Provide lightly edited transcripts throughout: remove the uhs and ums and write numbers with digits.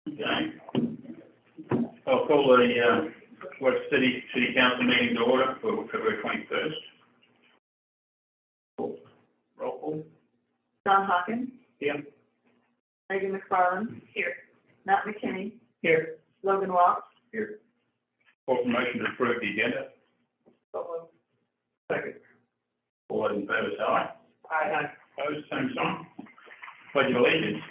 Okay. I'll call the Webster City Council meeting to order for February 21st. Roll call. John Hawkins. Here. Megan McFarland. Here. Matt McKinney. Here. Logan Watts. Here. Call for motion to approve the agenda. Second. All those in favour say aye. Aye. Opposed, same sign. Pledge of allegiance.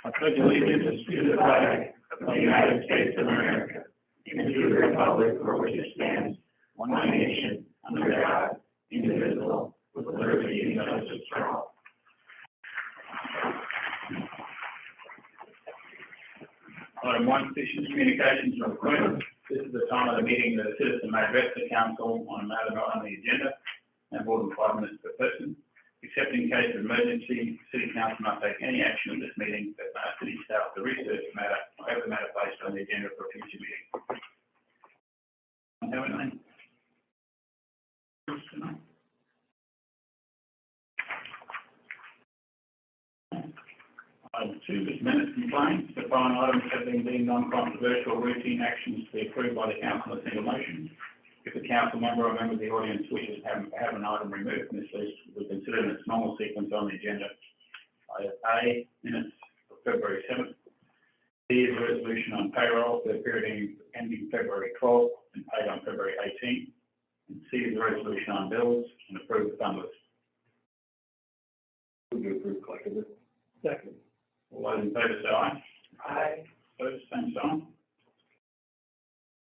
I pledge allegiance to the flag of the United States of America and to the republic for which it stands, one nation, under God, indivisible, with liberty and justice for all. Item 1, citizens' communications from Queen. This is the time of the meeting that a citizen may address the council on a matter not on the agenda, and more than 5 minutes per person. Except in case of emergency, City Council must take any action at this meeting that may city staff to research the matter or have the matter placed on the agenda for a future meeting. Have anything? Item 2 is minutes complaints. The following items have been deemed non-controversial routine actions to be approved by the council in a single motion. If a council member or member of the audience wishes to have an item removed from this list, we consider in its normal sequence on the agenda. Item A, minutes for February 7th. B is a resolution on payroll for the period ending February 12th and paid on February 18th. And C is a resolution on bills and approve the fund list. Move to approve collectively. Second. All those in favour say aye. Aye. Opposed, same sign.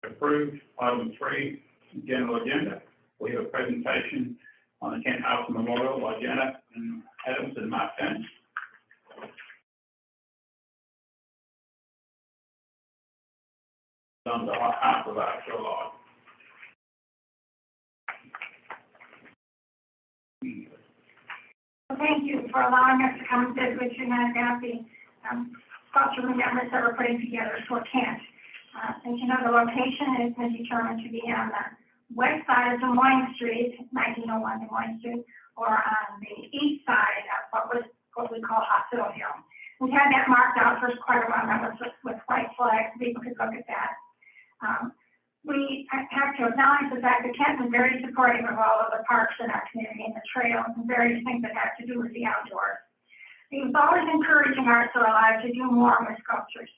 Approved. Item 3. General agenda. We have a presentation on the Kent House Memorial by Janet and Adams and Mark Dennis. On behalf of our life. Thank you for allowing us to come and visit with you and about the cultural remembrance that we're putting together for Kent. As you know, the location has been determined to be on the west side of Des Moines Street, 1901 Des Moines Street, or on the east side of what we call Hospital Hill. We've had that marked out for quite a while now with white flags. People could look at that. We have to acknowledge the fact that Kent is very supportive of all of the parks in our community and the trails and various things that have to do with the outdoors. He was always encouraging Arts Are Alive to do more with sculptures.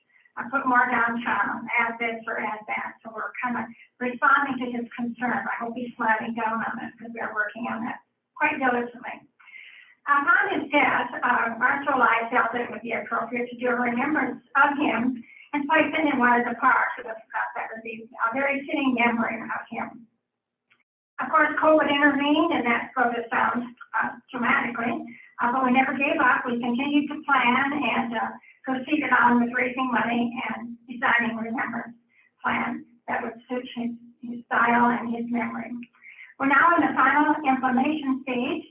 Put more downtown, add this or add that. So we're kind of responding to his concerns. I hope he's sliding down on it because we are working on that quite diligently. Upon his death, Arts Are Alive felt it would be appropriate to do a remembrance of him and place it in one of the parks. That would be a very fitting memory of him. Of course, COVID intervened, and that slowed us down dramatically. But we never gave up. We continued to plan and proceeded on with raising money and designing a remembrance plan that would suit his style and his memory. We're now in the final implementation stage.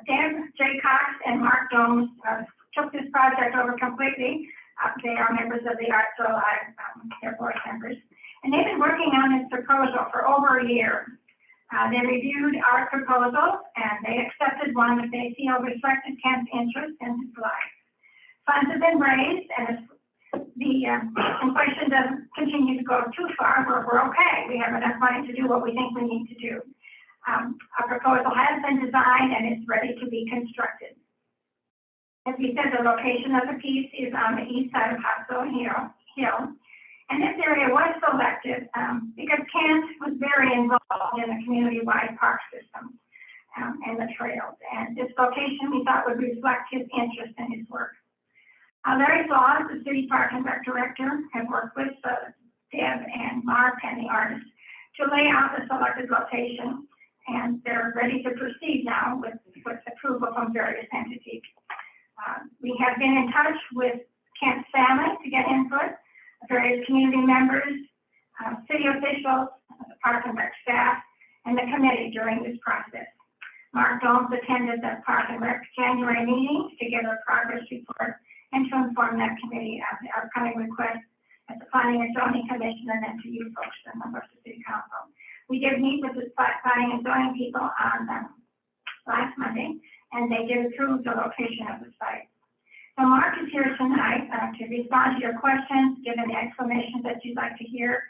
Deb J. Cox and Mark Jones took this project over completely. They are members of the Arts Are Alive, their board members. And they've been working on this proposal for over a year. They reviewed our proposals and they accepted one that they feel reflected Kent's interest in his life. Funds have been raised, and if the inflation doesn't continue to go too far, we're okay. We have enough money to do what we think we need to do. Our proposal has been designed and is ready to be constructed. As we said, the location of the piece is on the east side of Hospital Hill. And this area was selected because Kent was very involved in the community-wide park system and the trails. And this location we thought would reflect his interest in his work. Larry Flaws, the City Park and Rec Director, has worked with Deb and Mark and the artists to lay out the selected location, and they're ready to proceed now with approval from various entities. We have been in touch with Kent's family to get input, various community members, city officials, the Park and Rec staff, and the committee during this process. Mark Jones attended the Park and Rec January meeting to give a progress report and to inform that committee of the upcoming request at the Planning and Zoning Commission and then to you folks, the members of the City Council. We did meet with the Planning and Zoning people on last Monday, and they did approve the location of the site. So Mark is here tonight to respond to your questions, given the explanations that you'd like to hear,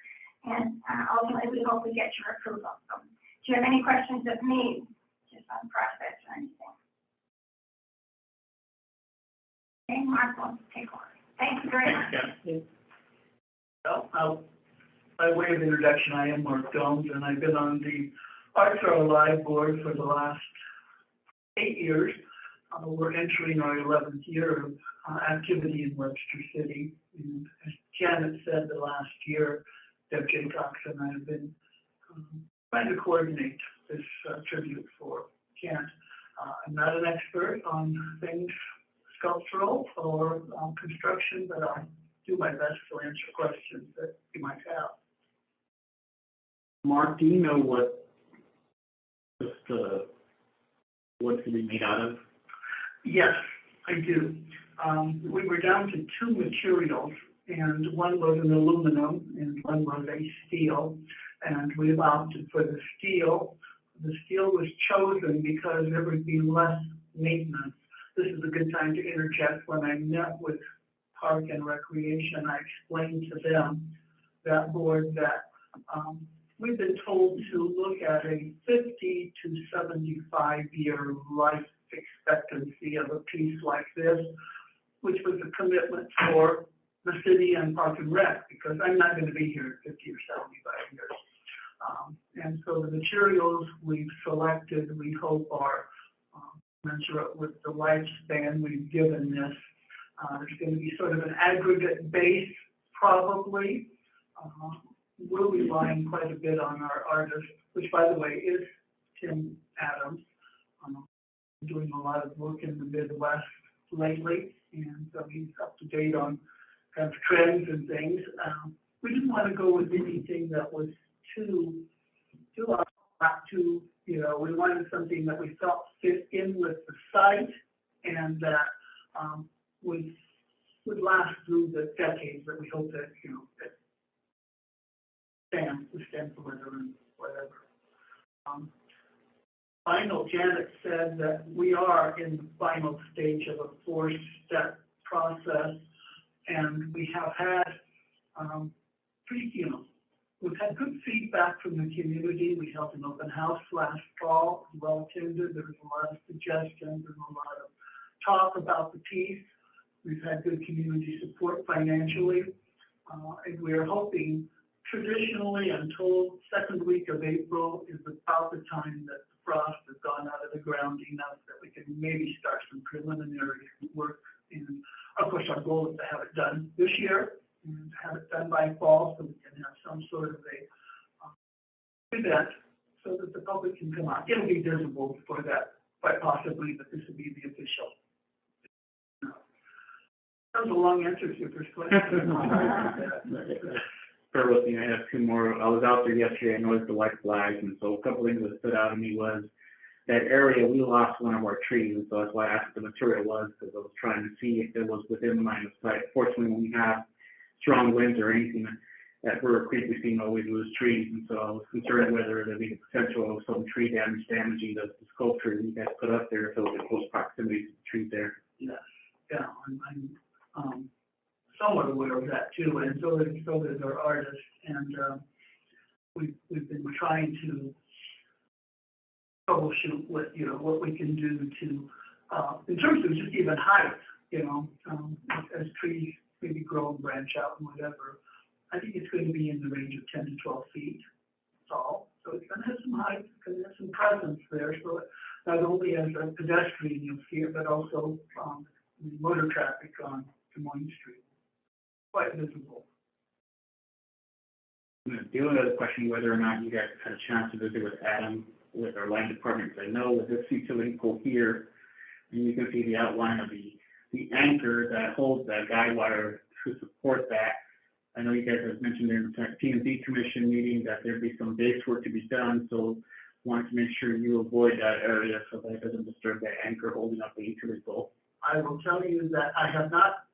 and ultimately we hope we get your approval. So, do you have any questions of me, just on process or anything? Okay, Mark will take over. Thank you very much. Thanks, Well, by way of introduction, I am Mark Gomes, and I've been on the Arts Are Alive board for the last 8 years. We're entering our 11th year of activity in Webster City. And as Janet said, the last year, Deb Jaycox and I have been trying to coordinate this tribute for Kent. I'm not an expert on things sculptural or construction, but I'll do my best to answer questions that you might have. Mark, do you know what's going to be made out of? Yes, I do. We were down to 2 materials, and one was an aluminum and one was a steel, and we opted for the steel. The steel was chosen because there would be less maintenance. This is a good time to interject. When I met with Park and Recreation, I explained to them, that board, that we've been told to look at a 50 to 75-year life expectancy of a piece like this, which was a commitment for the city and Park and Rec, because I'm not going to be here 50 or 75 years. And so the materials we've selected, we hope are commensurate with the lifespan we've given this. There's going to be sort of an aggregate base, probably. We're relying quite a bit on our artist, which, by the way, is Tim Adams. Doing a lot of work in the Midwest lately, and so he's up to date on kind of trends and things. We didn't want to go with anything that was too not too, we wanted something that we felt fit in with the site and that would last through the decades that we hope that, that stand for and whatever. Final, Janet said that we are in the final stage of a 4-step process, and we have had we've had good feedback from the community. We held an open house last fall, well attended. There was a lot of suggestions and a lot of talk about the piece. We've had good community support financially, and we're hoping, traditionally, I'm told, second week of April is about the time that the frost has gone out of the ground enough that we can maybe start some preliminary work. And of course, our goal is to have it done this year and have it done by fall, so we can have some sort of a event so that the public can come out. It'll be visible before that, quite possibly, but this will be the official. That was a long answer to your first question. Bear with me, I have 2 more. I was out there yesterday, I noticed the white flags, and so a couple things that stood out to me was that area, we lost one of our trees, and so that's why I asked what the material was, because I was trying to see if it was within the line of sight. Fortunately, when we have strong winds or anything at Brewer Creek, we seem to always lose trees, and so I was concerned whether there'd be the potential of some tree damaging the sculpture you guys put up there, so in close proximity to the trees there. Yes, yeah, I'm somewhat aware of that too, and so is our artist, and we've been trying to troubleshoot what we can do to, in terms of just even height, as trees maybe grow and branch out and whatever. I think it's going to be in the range of 10 to 12 feet tall, so it's going to have some height, it's going to have some presence there, so not only as a pedestrian you'll see it, but also motor traffic on Des Moines Street. Quite visible. The only other question, whether or not you guys had a chance to visit with Adam with our line department. I know with this utility pole here, and you can see the outline of the anchor that holds that guide wire to support that. I know you guys have mentioned in the P&Z Commission meeting that there'd be some base work to be done, so wanted to make sure you avoid that area so that it doesn't disturb that anchor holding up the utility pole. I will tell you that I have not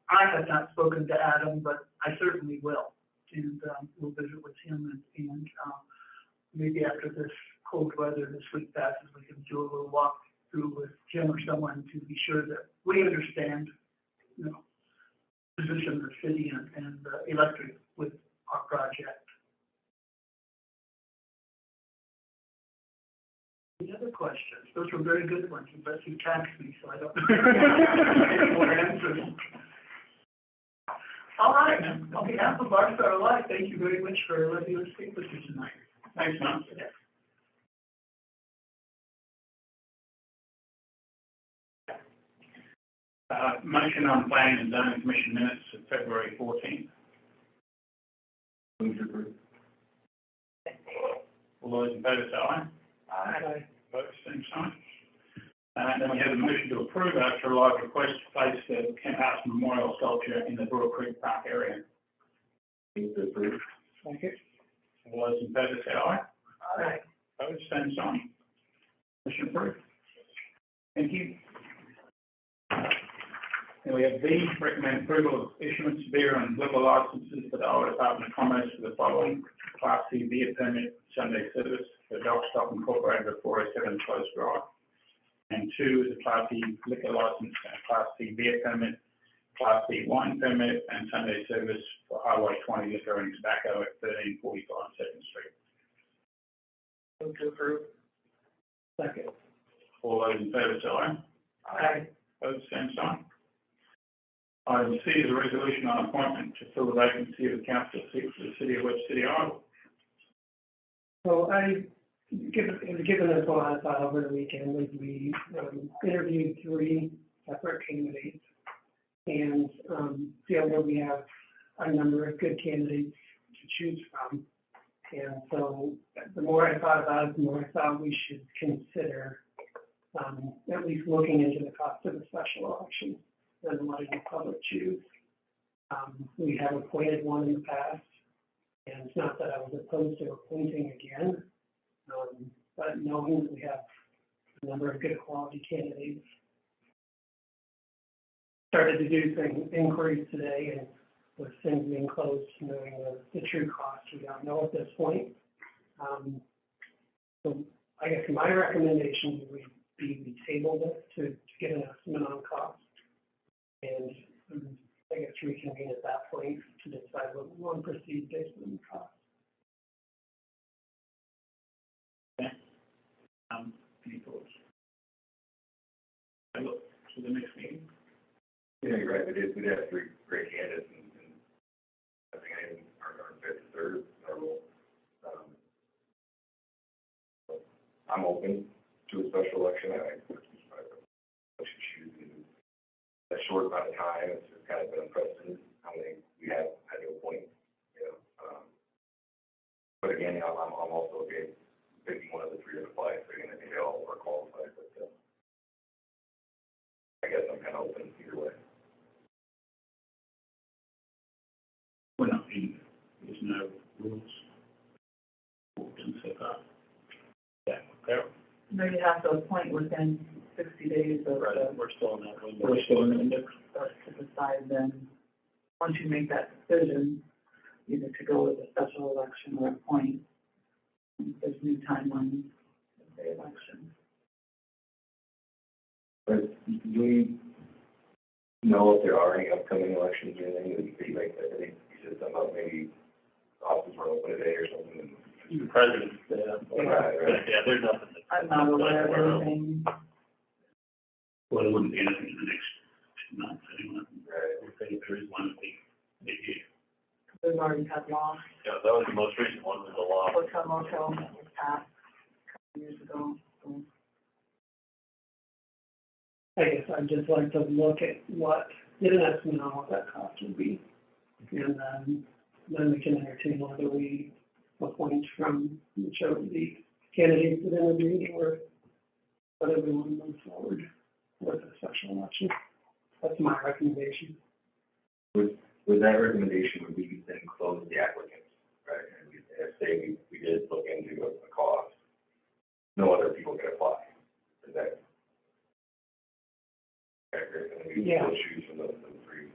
spoken to Adam, but I certainly will, and we'll visit with him, and maybe after this cold weather this week passes, we can do a little walk through with Jim or someone to be sure that we understand, electric with our project. Any other questions? Those were very good ones, unless you taxed me, so I don't more answers. All right, on behalf of our Star Life, thank you very much for letting us speak with you tonight. Thanks, Tom. Motion on Planning and Zoning Commission minutes of February 14th. Move to approve. All those in favour say aye. Aye. Opposed, same sign. Then we have a motion to approve after a live request to place the Kent House Memorial Sculpture in the Brewer Creek Park area. Move to approve. Second. All those in favour say aye. Aye. Opposed, same sign. Motion approved. Thank you. And we have B, recommend approval of issuance of beer and liquor licenses for the Iowa Department of Commerce for the following: Class C beer permit, Sunday service for Dock Stop Incorporated at 407 Close Drive. And 2 is a Class C liquor license and a Class C beer permit, Class C wine permit, and Sunday service for Highway 20 liquor and tobacco at 1345 2nd Street. Move to approve. Second. All those in favour say aye. Aye. Opposed, same sign. Item C is a resolution on appointment to fill the vacancy of the council seat for the city of Webster City, Iowa. So given us a lot of thought over the weekend, we interviewed 3 separate candidates and feel that we have a number of good candidates to choose from. And so the more I thought about it, the more I thought we should consider at least looking into the cost of a special election and letting the public choose. We have appointed one in the past, and it's not that I was opposed to appointing again, but knowing that we have a number of good quality candidates. Started to do some inquiries today, and with things being closed, knowing the true cost, we don't know at this point. So I guess my recommendation would be we table this to get an estimate on cost. And I guess reconvene at that point to decide what we want to proceed based on the cost. Okay. Any thoughts? I look to the next meeting. Yeah, you're right. We did have 3 great candidates, and I think any of them are fit to serve our role. So I'm open to a special election. I should choose in a short amount of time. It's kind of been unprecedented how many we have had to appoint. You know, but again, I'm also okay picking one of the 3 to apply. So again, I think they all are qualified. But I guess I'm kind of open either way. We're not in, there's no rules. So far. Yeah, okay. No, you have to appoint within 60 days of the, We're still in that window. We're still in the window. to decide then, once you make that decision, either to go with a special election or appoint, there's new timelines of the election. But do we know if there are any upcoming elections or anything that you like that? I think you said something about maybe offices were open today or something. The president, Right. yeah, there's nothing. I'm not aware of anything. Well, there wouldn't be anything in the next 2 months anyway. Right. I think there is one big year. We've already had law, Yeah, that was the most recent one, was the law. hotel motel that was passed a couple years ago. So I guess I'd just like to look at get an estimate on what that cost would be. And then we can entertain whether we appoint from the candidates that interviewed or whether we want to move forward with a special election. That's my recommendation. With that recommendation, would we then close the applicants, right? And say we did look into a cost, no other people can apply. Is that accurate? And we Yeah. still choose from the 3.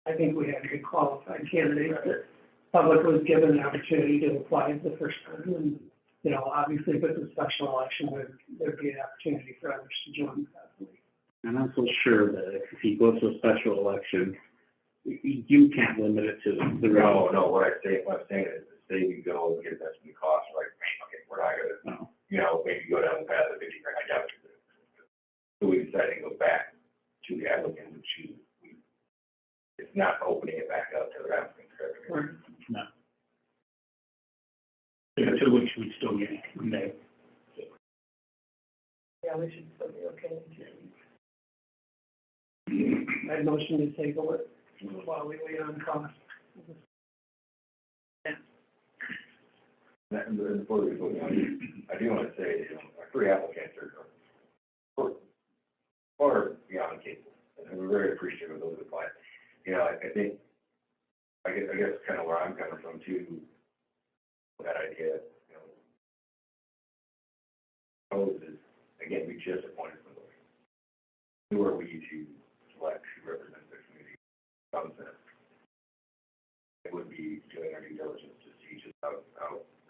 I think we have good qualified candidates that public was given the opportunity to apply the first time. And, you know, obviously if it's a special election, there'd be an opportunity for others to join. I'm not so sure that if you go to a special election, you can't limit it to the road. No, what I'm saying is, say we go and get this new cost, like, okay, we're not gonna, No. you know, maybe go down the path of 50 grand, I doubt it. So we decided to go back to the applicant and choose. It's not opening it back up to the applicant. Right. No. In 2 weeks, we'd still get it. No. Yeah, we should still be okay in 2 weeks. I'd motion to table it while we wait on cost. And before we go on, I do want to say, you know, our 3 applicants are far beyond capable, and we're very appreciative of those applied. You know, I think, I guess kind of where I'm coming from too, that idea, you know, is, again, we just appointed somebody. Who are we to select who represents the community? Some sense. It would be doing our due diligence to see just how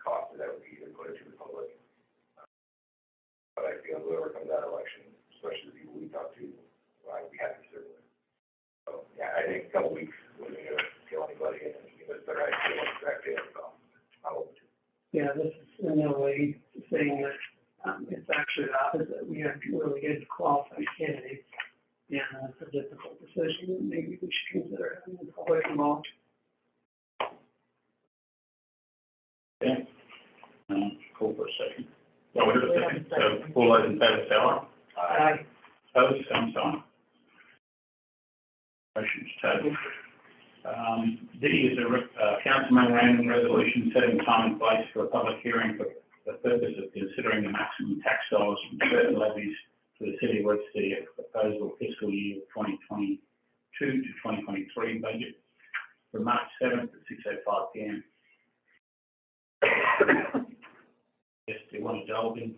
costly that would be to put it to the public. But I feel whoever comes out of election, especially the people we talk to, I'd be happy to serve with. So, yeah, I think a couple weeks wasn't going to kill anybody, and give us a better idea what's exactly it, so I'm open to it. Yeah, this is in no way saying that, it's actually the opposite. We have really good qualified candidates, and it's a difficult decision. Maybe we should consider having the public involved. Okay. Call for a second. Oh, we have a second. So, all those in favour, say aye. Aye. Opposed, same sign. Motion's tabled. D is a council memorandum resolution setting time and place for a public hearing for the purpose of considering the maximum tax dollars from certain levies for the city of Webster at the proposal fiscal year 2022 to 2023 budget for March 7th at 6:05 p.m. Yes, do you want to delve in?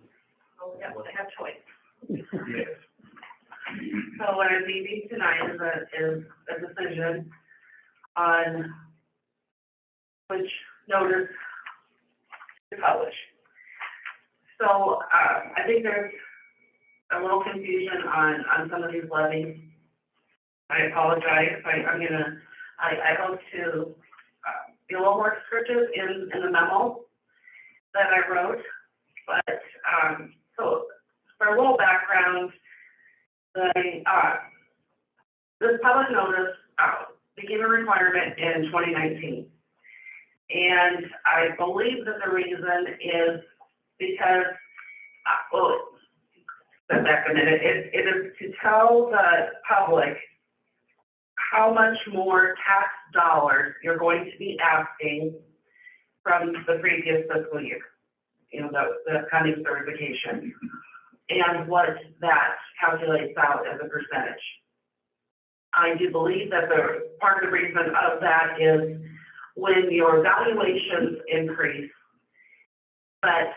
Oh, yeah, I have choice. Yes. So what I'm leaving tonight is a decision on which notice to publish. So, I think there's a little confusion on some of these levies. I apologize, I hope to, be a little more descriptive in the memo that I wrote, but, so, for a little background, this public notice, became a requirement in 2019. And I believe that the reason is because, well, step back a minute, it is to tell the public how much more tax dollars you're going to be asking from the previous fiscal year, you know, the accounting certification, and what that calculates out as a percentage. I do believe that the part of the reason of that is when your valuations increase, but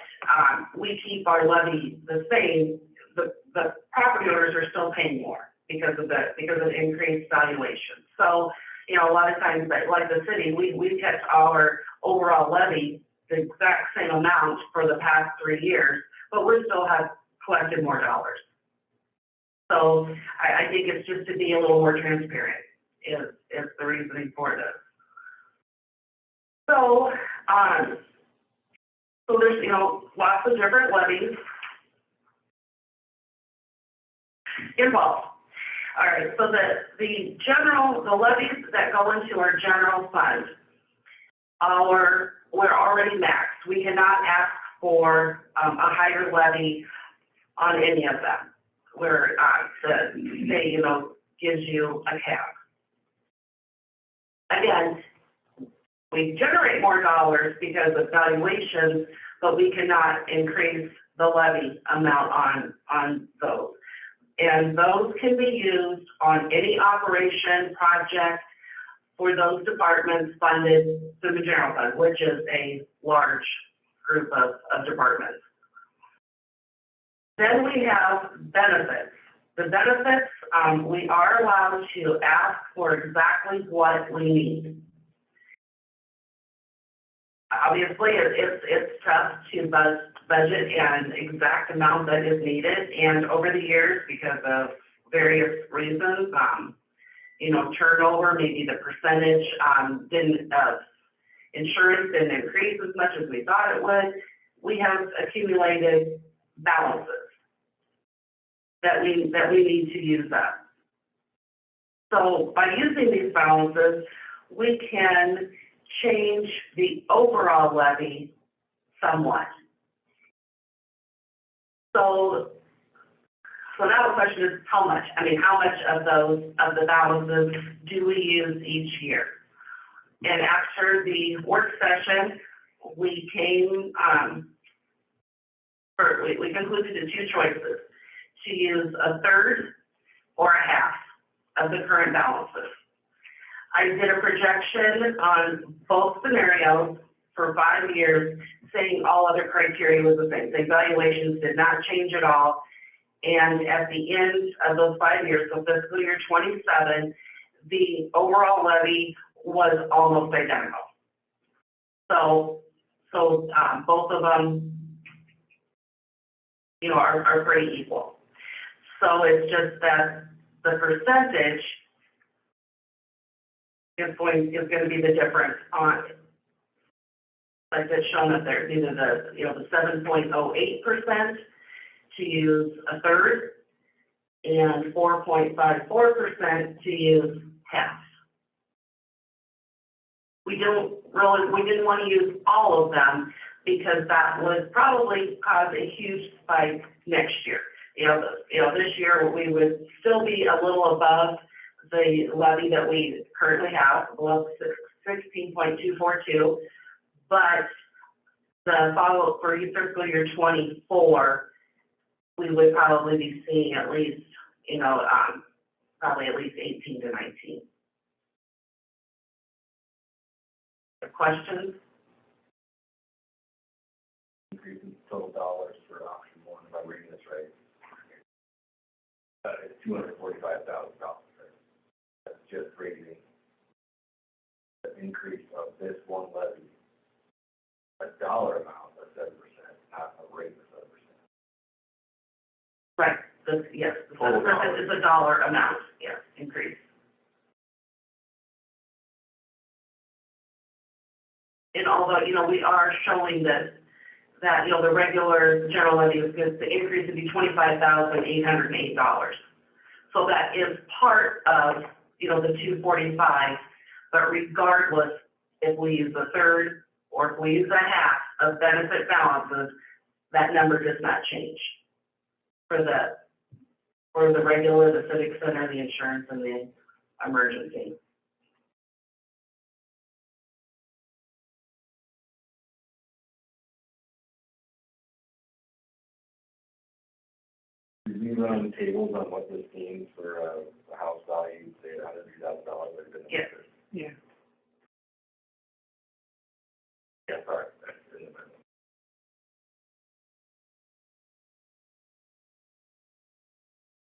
we keep our levy the same, the property owners are still paying more because of increased valuation. So, you know, a lot of times, like the city, we've kept our overall levy the exact same amount for the past 3 years, but we still have collected more dollars. So I think it's just to be a little more transparent is the reasoning for this. So, so there's, you know, lots of different levies involved. All right, so the levies that go into our general fund, we're already maxed. We cannot ask for a higher levy on any of them, where the state, you know, gives you a cap. Again, we generate more dollars because of valuations, but we cannot increase the levy amount on those. And those can be used on any operation project for those departments funded through the general fund, which is a large group of departments. Then we have benefits. The benefits, we are allowed to ask for exactly what we need. Obviously, it's tough to budget an exact amount that is needed, and over the years, because of various reasons, turnover, maybe the percentage, insurance didn't increase as much as we thought it would. We have accumulated balances that we need to use up. So by using these balances, we can change the overall levy somewhat. So now the question is how much? I mean, how much of the balances do we use each year? And after the work session, we concluded to two choices: to use a third or a half of the current balances. I did a projection on both scenarios for 5 years, saying all other criteria was the same. The valuations did not change at all. And at the end of those 5 years, so fiscal year 27, the overall levy was almost identical. So both of them, are pretty equal. So it's just that the percentage is going to be the difference on, like it's shown up there, either the 7.08% to use a third and 4.54% to use half. We didn't want to use all of them because that would probably cause a huge spike next year. This year we would still be a little above the levy that we currently have, below 16.242, but the follow-up for fiscal year 24, we would probably be seeing at least, probably at least 18 to 19. Questions? Increase in total dollars for option one, if I'm reading this right. It's $245,000, right? That's just raising the increase of this one levy, a dollar amount of 7%, not a rate of 7%. Right. Yes, the 7% is a dollar amount. Yes, increase. And although, we are showing that the regular general levy is good, the increase would be $25,808. So that is part of, the 245, but regardless, if we use a third or if we use a half of benefit balances, that number does not change for the regular, the civic center, the insurance, and the emergency. Did we run tables on what this means for a house value, say $103,000? Yes. Yeah. Yeah, sorry, that's in the middle.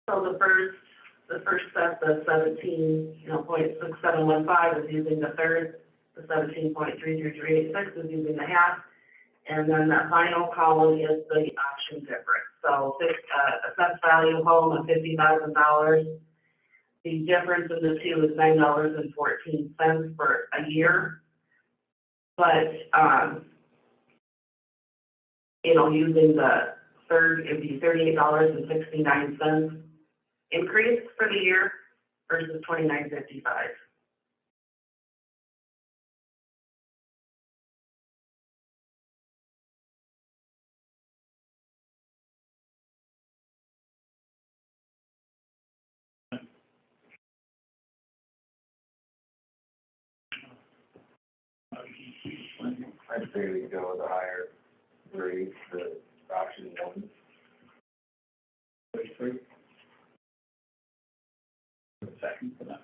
So the first step, the 17.6715 is using the third, the 17.33386 is using the half, and then that final column is the option difference. So assessed value home of $50,000. The difference in the two is $9.14 for a year. But using the third, it'd be $38.69 increase for the year versus $29.55. I'd say we go with a higher grade for option one. 33. Second for that.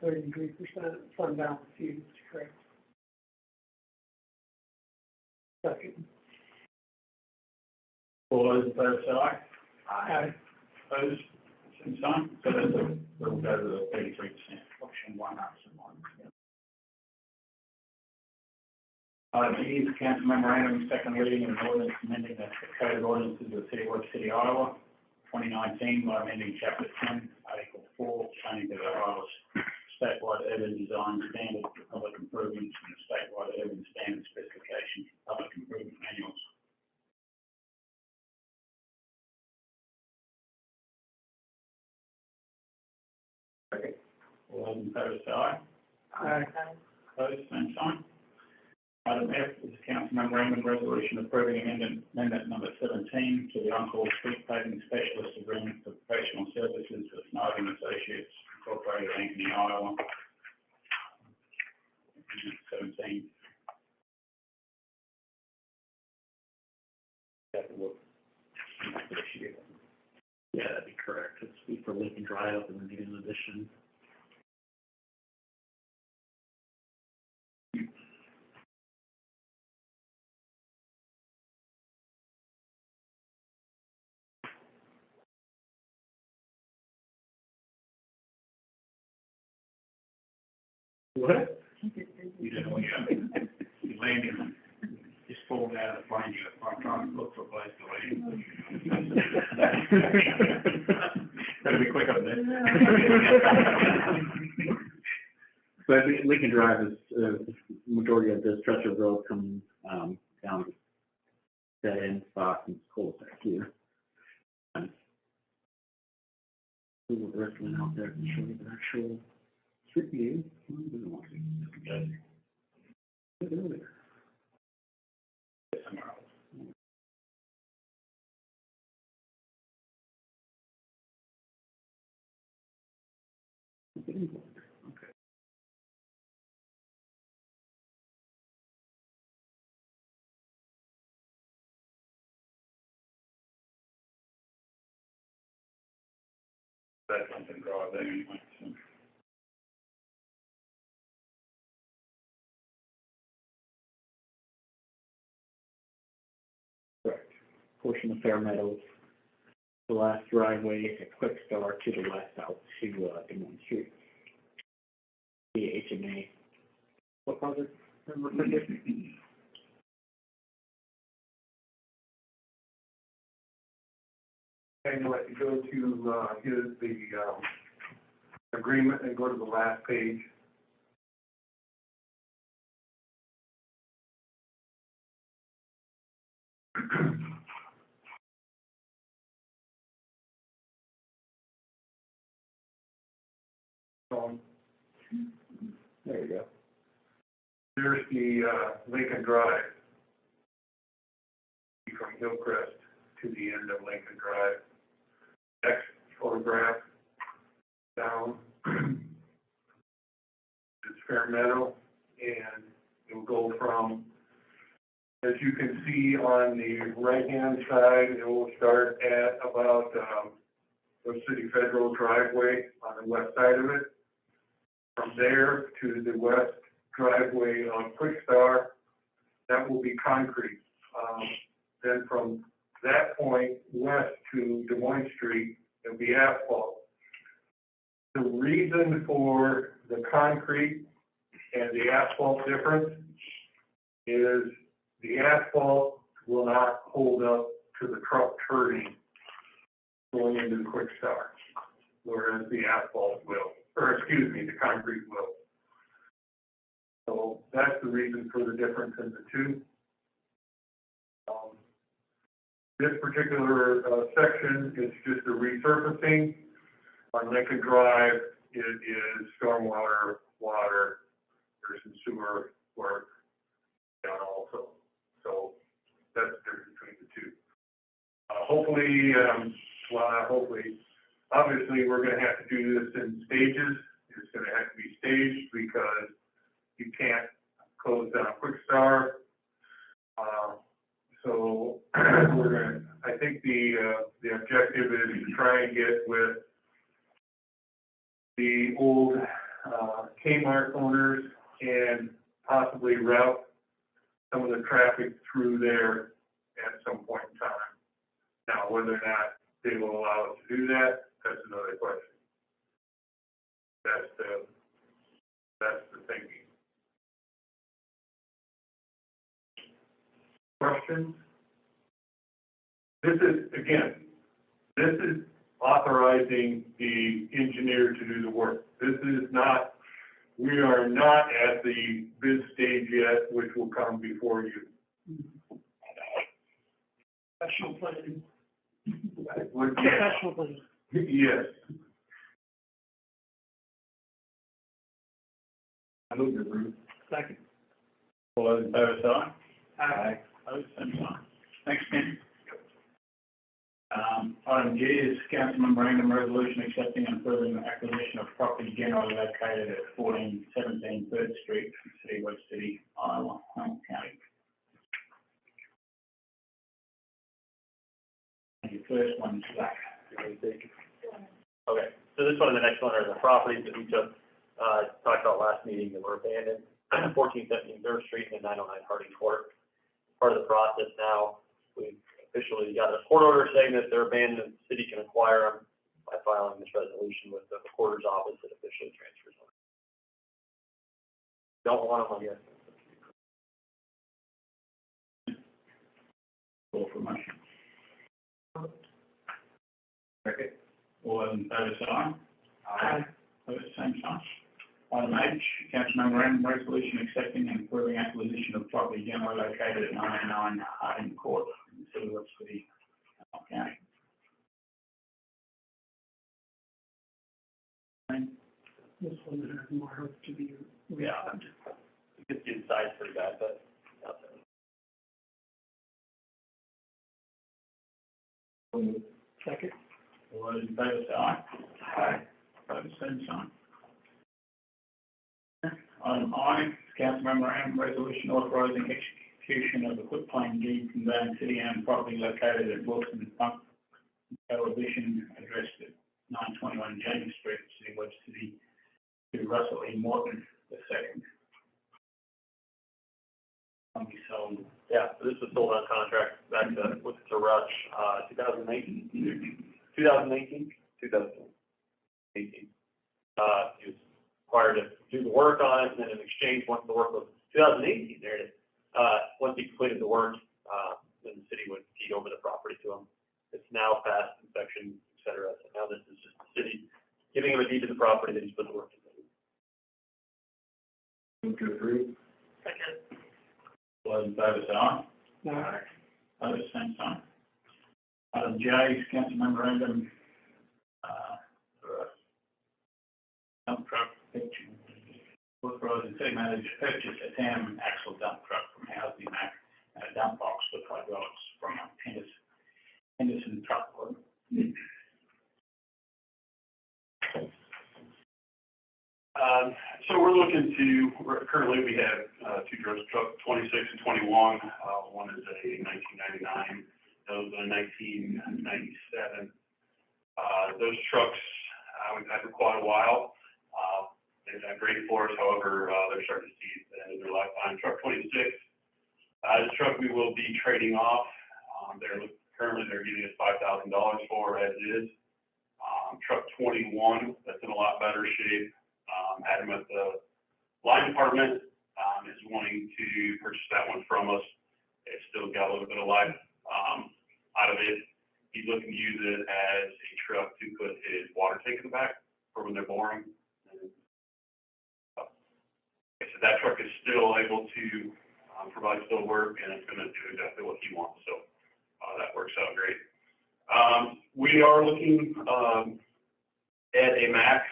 33% fund balance used, correct? Second. All those in favor say aye. Aye. Opposed? Same sign. So then we'll go to the 33%, option one, option one. Item E is council memorandum, second reading of an ordinance amending the code of ordinances of the city of Webster City, Iowa. 2019 by amending Chapter 10, Article 4, changing the Iowa's statewide urban design standard for public improvements and the statewide urban standard specification for public improvement manuals. Second. All those in favour say aye. Aye. Opposed, same sign. Item F is a council memorandum resolution approving amendment number 17 to the on-call street paving specialist agreement for professional services with Snowden Associates Incorporated, Ankeny, Iowa. 17. That would look this year. Yeah, that'd be correct. It's be for Lincoln Drive and the new addition. What? You don't know, you land in, just fall out of the plane, you're trying to look for a place to land. Better be quick on that. But Lincoln Drive is, majority of the stretch of road coming, down that end spot and cul-de-sac here. We were wrestling out there and showing the actual street view. Somewhere else. Okay. That's something drive there anyway, so. Correct. Portion of Fair Meadows, the last driveway, a quick start to the west out to, Des Moines Street. The HMA, what project? And let you go to, the agreement and go to the last page. There you go. There's the, Lincoln Drive. From Hillcrest to the end of Lincoln Drive. Next photograph down is Fair Meadow, and it will go from, as you can see on the right-hand side, it will start at about the City Federal driveway on the west side of it. From there to the west driveway on Quick Star, that will be concrete. Then from that point west to Des Moines Street, it'll be asphalt. The reason for the concrete and the asphalt difference is the asphalt will not hold up to the truck turning going into the Quick Star, whereas the asphalt will, or excuse me, the concrete will. So that's the reason for the difference in the two. This particular section is just a resurfacing. On Lincoln Drive, it is stormwater, water, there's some sewer work down also. So that's the difference between the two. Hopefully, well, not hopefully, obviously we're going to have to do this in stages. It's going to have to be staged because you can't close down Quick Star. So we're going to, I think the objective is to try and get with the old Kmart owners and possibly route some of the traffic through there at some point in time. Now, whether or not they will allow us to do that, that's another question. That's the thinking. Questions? This is, again, this is authorizing the engineer to do the work. This is not, we are not at the bid stage yet, which will come before you. Professional planning. Would- Professional planning. Yes. I move to approve. Second. All those in favour, say aye. Aye. Opposed, same sign. Thanks, Ken. Item G is council memorandum resolution accepting and approving the acquisition of property generally located at 1417 Third Street, City of West City, Iowa, Humboldt County. And your first one, Zach. Okay, so this one and the next one are the properties that we took, talked about last meeting that were abandoned, 1417 Third Street and 909 Harding Court. Part of the process now, we've officially got a court order saying that they're abandoned and the city can acquire them by filing this resolution with the recorder's office that officially transfers them. Don't want them, I guess. Call for a motion. Second. All those in favour, say aye. Aye. Opposed, same sign. Item H, council memorandum resolution accepting and approving acquisition of property generally located at 909 Harding Court, in the City of West City, Humboldt County. This one has more hope to be Yeah. You can see the size pretty bad, but not that. second. All those in favour, say aye. Aye. Opposed, same sign. Item I, council memorandum resolution authorising execution of a quitclaim deed conveying city-owned property located at Wilson Funk Prohibition, addressed at 921 James Street, City of West City, to Russell E. Morton II. Be sold. Yeah, so this was sold on contract back to, with to Rush, 2018. 2018. He was required to do the work on it, and then in exchange, once the work was, 2018, there it is. Once he completed the work, then the city would deed over the property to him. It's now past inspection, et cetera, so now this is just the city giving him a deed to the property that he's put the work into. Move to approve. Second. All those in favour, say aye. Aye. Opposed, same sign. Item J is council memorandum, for a dump truck, authorising city manager to purchase a tandem axle dump truck from Housing Mac and a dump box with hydraulics from Henderson Truck Group. So we're looking to, currently we have, two trucks, 26 and 21. One is a 1999, the other is a 1997. Those trucks, we've had for quite a while. They've done great for us, however, they're starting to see the end of their lifetime. Truck 26, this truck we will be trading off. Currently they're giving us $5,000 for as is. Truck 21, that's in a lot better shape. Had him at the line department, is wanting to purchase that one from us. It's still got a little bit of life out of it. He's looking to use it as a truck to put his water tank in the back for when they're boring. So that truck is still able to provide still work, and it's going to do exactly what he wants. So that works out great. We are looking at a Mack.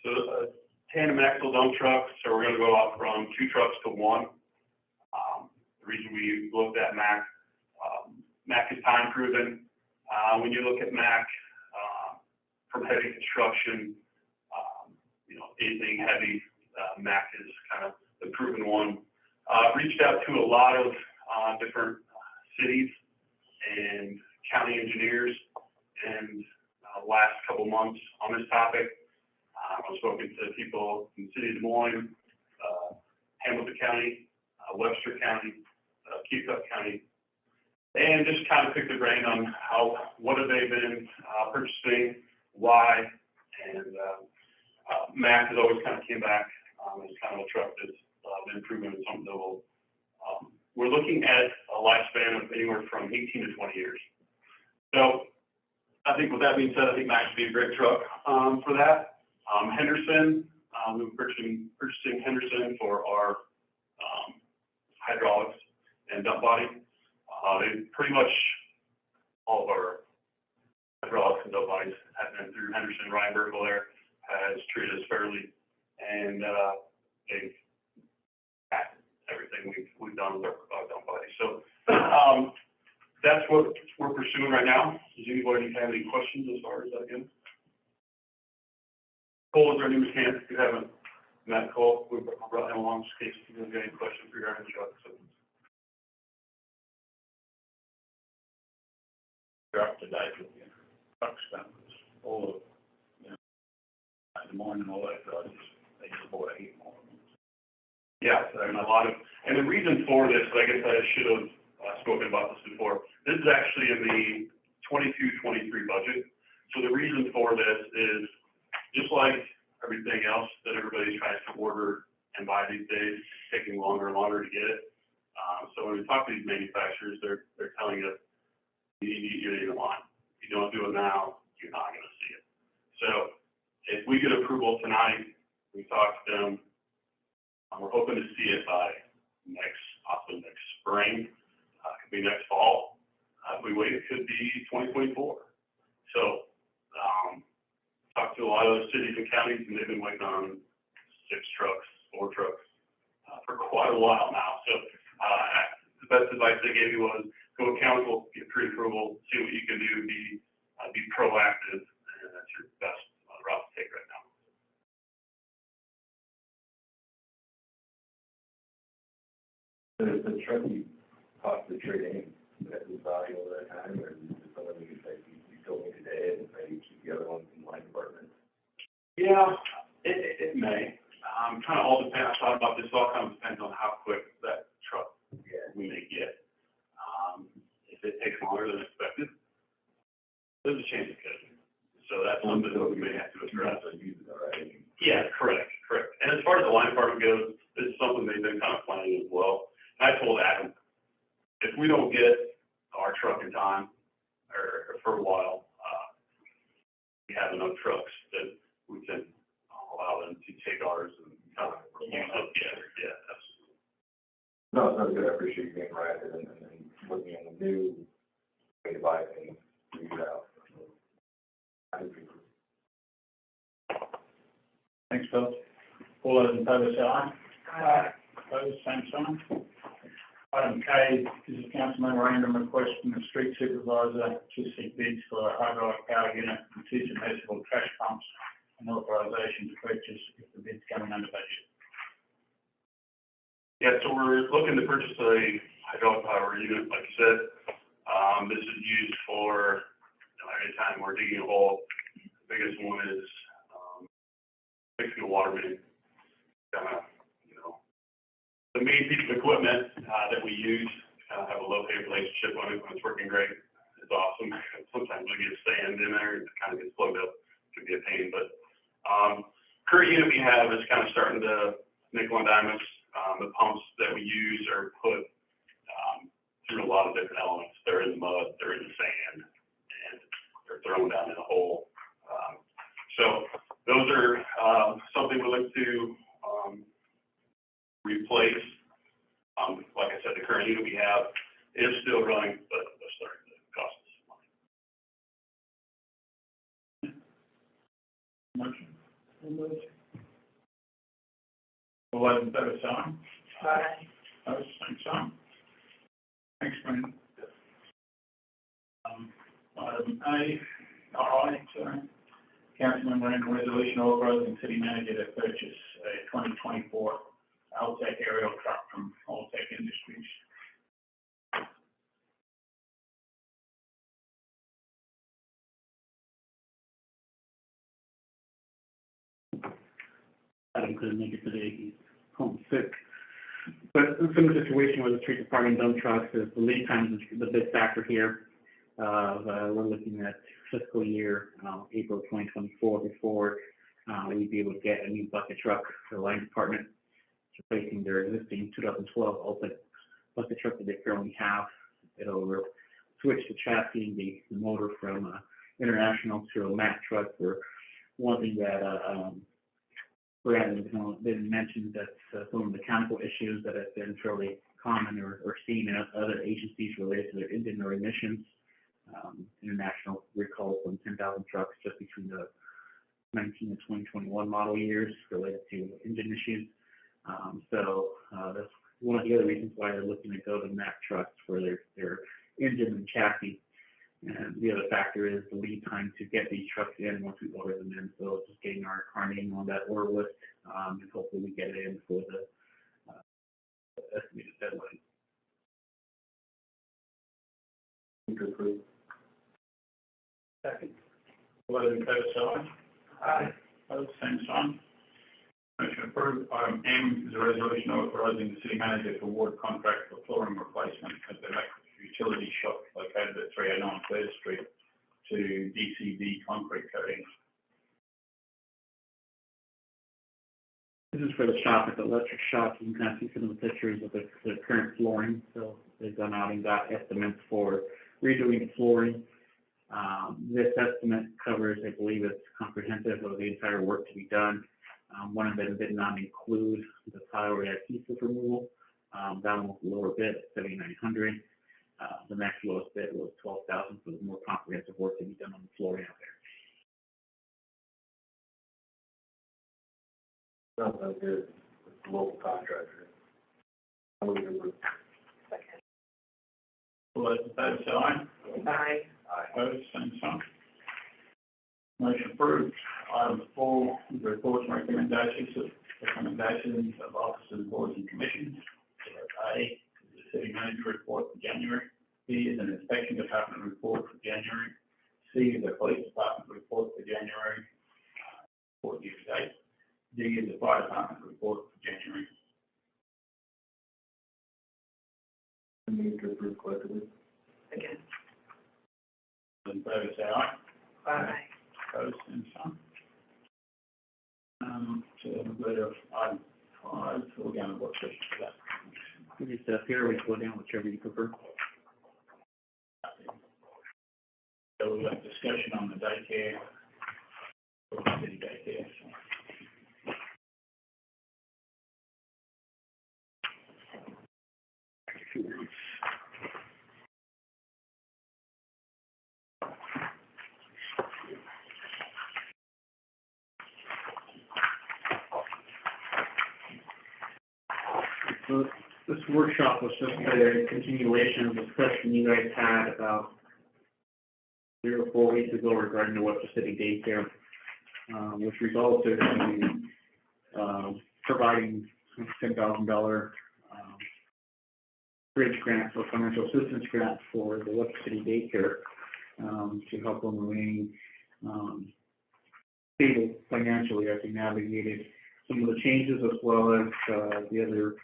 So a tandem axle dump truck, so we're going to go out from 2 trucks to 1. The reason we looked at Mack, Mack is time proven. When you look at Mack, from heavy construction, anything heavy, Mack is kind of the proven one. Reached out to a lot of different cities and county engineers, and last couple months on this topic. I've spoken to people in the city of Des Moines, Hamilton County, Webster County, Keokuk County, and just kind of pick their brain on what have they been purchasing, why, and Mack has always kind of came back as kind of a truck that's been proven in something that will, we're looking at a lifespan of anywhere from 18 to 20 years. So I think with that being said, I think Max would be a great truck, for that. Henderson, we were purchasing Henderson for our, hydraulics and dump body. They pretty much, all of our hydraulics and dump bodies have been through Henderson. Ryan Burkle there has treated us fairly, and, they've passed everything we've done with our dump body. So, that's what we're pursuing right now. Does anybody have any questions as far as that goes? Cole is our new mechanic. If you haven't met Cole, we brought him along in case you have any questions regarding the truck. So. You're up to date with your truck standards, all of, Des Moines and all that, they just bought 8 more. Yeah, and and the reason for this, I guess I should have spoken about this before. This is actually in the 22-23 budget. So the reason for this is just like everything else that everybody tries to order and buy these days, it's taking longer and longer to get it. So when we talk to these manufacturers, they're telling us you need a line. If you don't do it now, you're not going to see it. So if we get approval tonight, we talk to them. We're hoping to see it by possibly next spring. Could be next fall. If we wait, it could be 2024. So, talked to a lot of those cities and counties, and they've been waiting on 4 trucks, for quite a while now. So, the best advice they gave me was go to council, get pre-approval, see what you can do, be proactive, and that's your best route to take right now. The truck you possibly trade in, that is value over that time, or is it something you could say, you told me today, and maybe keep the other ones in line department? Yeah, it may. Kind of all depends. I thought about this. All kind of depends on how quick that truck we may get. If it takes longer than expected, there's a chance it could. So that's something that we may have to address. Yeah, correct. And as far as the line department goes, this is something they've been kind of planning as well. And I told Adam, if we don't get our truck in time, or for a while, we have enough trucks that we can allow them to take ours and kind of use it together. Yeah, absolutely. No, it's not good. I appreciate you being proactive and looking in the new way to buy things, figure it out. Thanks, Bill. All those in favour say aye. Aye. Opposed, same sign. Item K is a council memorandum requesting the street supervisor to seek bids for a hydraulic power unit and 2 submersible trash pumps and authorization to purchase if the bid's coming under budget. Yeah, so we're looking to purchase a hydraulic power unit, like you said. This is used for, anytime we're digging a hole. The biggest one is fixing a water main. The main piece of equipment that we use have a love-hate relationship on it. When it's working great, it's awesome. Sometimes we get sand in there and it kind of gets plugged up. It could be a pain, but current unit we have is kind of starting to nickel and dime us. The pumps that we use are put through a lot of different elements. They're in the mud, they're in the sand, and they're thrown down in a hole. So those are something we look to replace. Like I said, the current unit we have is still running, but they're starting to cost us money. Motion. All those in favour say aye. Aye. Opposed, same sign. Thanks, Brendan. Item A, council memorandum resolution authorising city manager to purchase a 2024 Altec aerial truck from Altec Industries. Adam couldn't make it today, he's home sick. But it's in a situation where the street department dump trucks, is the lead time is the big factor here. We're looking at fiscal year, April 2024 before, we'd be able to get a new bucket truck for the line department, replacing their existing 2012 Altec bucket truck that they currently have. It'll switch the chassis and the motor from International to a Mack truck. For one thing that Brandon didn't mention, that some of the mechanical issues that have been fairly common or seen in other agencies related to their engine or emissions. International recalls some 10,000 trucks just between the 19 and 2021 model years related to engine issues. That's one of the other reasons why they're looking to go to Mack trucks for their engine and chassis. And the other factor is the lead time to get these trucks in once we order them in. So just getting our name on that order list, and hopefully we get it in for the estimated deadline. Second. All those in favor, say aye. Aye. Opposed, same sign. Motion approved. Item M is a resolution authorising the city manager to award contract for flooring replacement at the electric utility shop located at 309 3rd Street to DCV Concrete Coating. This is for the shop, at the electric shop. You can kind of see some of the pictures of the current flooring. So they've gone out and got estimates for redoing the flooring. This estimate covers, I believe it's comprehensive of the entire work to be done. One of them did not include the tile or adhesive removal. That one was a lower bid, $7,900. The next lowest bid was $12,000 for the more comprehensive work to be done on the flooring out there. Sounds like good, it's a local contractor. I'm going to approve. All those in favour, say aye. Aye. Opposed, same sign. Motion approved. Item 4, reports and recommendations of officers, boards and commissions. A is the city manager report for January. B is an inspection department report for January. C is the police department report for January, for year to date. D is the fire department report for January. I move to approve collectively. Again. All in favour, say aye. Aye. Opposed, same sign. So we've got item 5, so we're going to work session for that. We just up here, we can go down, whichever you prefer. So we've got discussion on the daycare, or city daycare. So this workshop was just a continuation of the discussion you guys had about 3 or 4 weeks ago regarding the Webster City daycare, which resulted in providing $10,000 bridge grant or financial assistance grant for the Webster City daycare to help them remain stable financially as they navigated some of the changes, as well as the other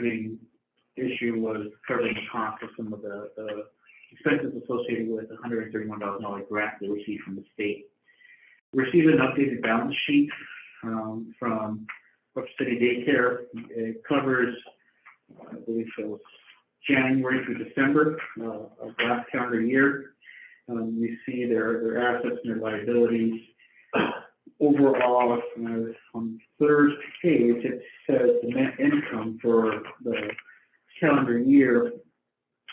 main issue was covering the cost of some of the expenses associated with the $131,000 grant they received from the state. We received an updated balance sheet from Webster City Daycare. It covers, I believe it was January through December of last calendar year. You see their assets and their liabilities. Overall, on the third page, it says the net income for the calendar year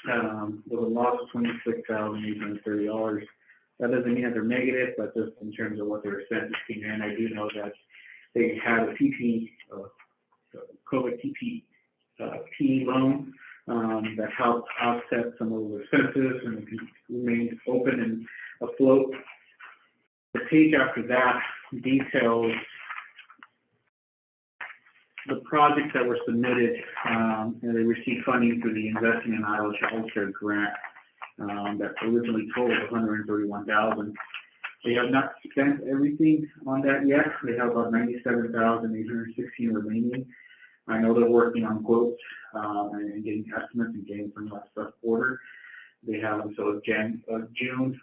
was a loss of $26,830. That doesn't mean that they're negative, but just in terms of what their expenses came in, I do know that they had a COVID PPP loan that helped offset some of those expenses and remained open and afloat. The page after that details the projects that were submitted, and they received funding through the Investing in Iowa Child Care grant that originally totaled $131,000. They have not spent everything on that yet. They have about $97,816 remaining. I know they're working on quotes and getting estimates and getting some of that stuff ordered. They have until June